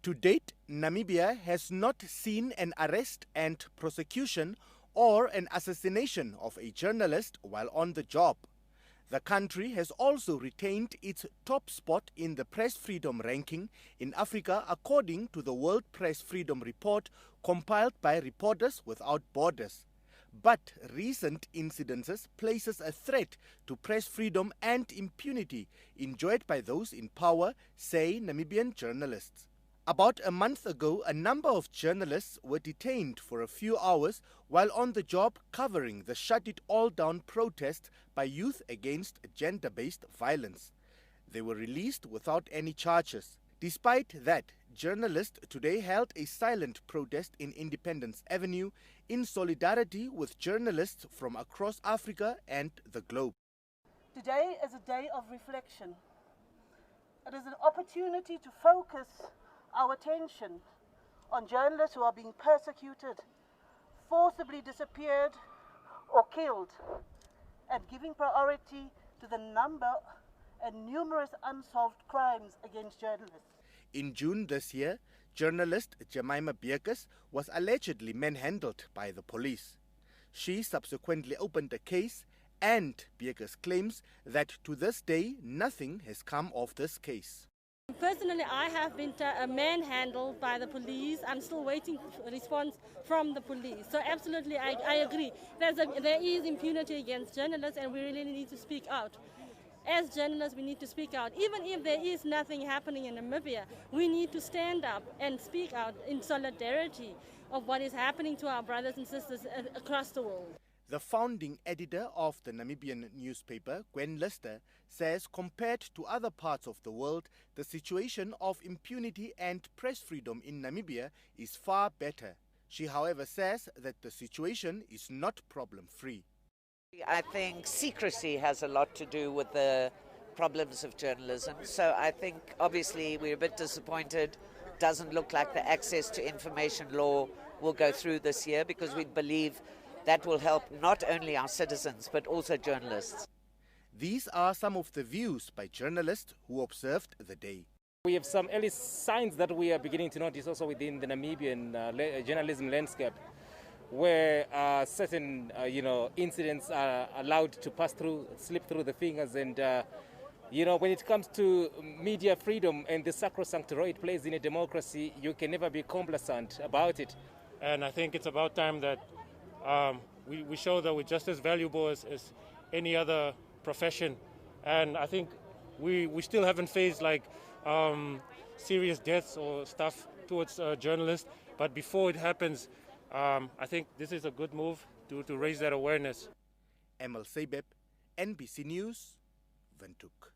To date, Namibia has not seen an arrest and prosecution or an assassination of a journalist while on the job. The country has also retained its top spot in the press freedom ranking in Africa according to the World Press Freedom Report compiled by Reporters Without Borders. But recent incidences places a threat to press freedom and impunity enjoyed by those in power, say Namibian journalists. About a month ago, a number of journalists were detained for a few hours while on the job covering the Shut It All Down protest by youth against gender-based violence. They were released without any charges. Despite that, journalists today held a silent protest in Independence Avenue in solidarity with journalists from across Africa and the globe. Today is a day of reflection. It is an opportunity to focus our attention on journalists who are being persecuted, forcibly disappeared or killed, and giving priority to the number and numerous unsolved crimes against journalists. In June this year, journalist Jemima Beekes was allegedly manhandled by the police. She subsequently opened a case, and Beekes claims that to this day nothing has come of this case. Personally, I have been manhandled by the police. I'm still waiting for a response from the police. So absolutely, I agree. There is impunity against journalists, and we really need to speak out. As journalists, we need to speak out. Even if there is nothing happening in Namibia, we need to stand up and speak out in solidarity of what is happening to our brothers and sisters across the world. The founding editor of the Namibian newspaper, Gwen Lister, says compared to other parts of the world, the situation of impunity and press freedom in Namibia is far better. She, however, says that the situation is not problem-free. I think secrecy has a lot to do with the problems of journalism. So I think obviously we're a bit disappointed. Doesn't look like the access to information law will go through this year because we believe that will help not only our citizens but also journalists. These are some of the views by journalists who observed the day. We have some early signs that we are beginning to notice also within the Namibian journalism landscape, where certain incidents are allowed to pass through, slip through the fingers, and when it comes to media freedom and the sacrosanct role it plays in a democracy, you can never be complacent about it. And I think it's about time that we show that we're just as valuable as any other profession. And I think we still haven't faced serious deaths or stuff towards journalists. But before it happens, I think this is a good move to raise that awareness. Emil Seibeb, NBC News, Windhoek.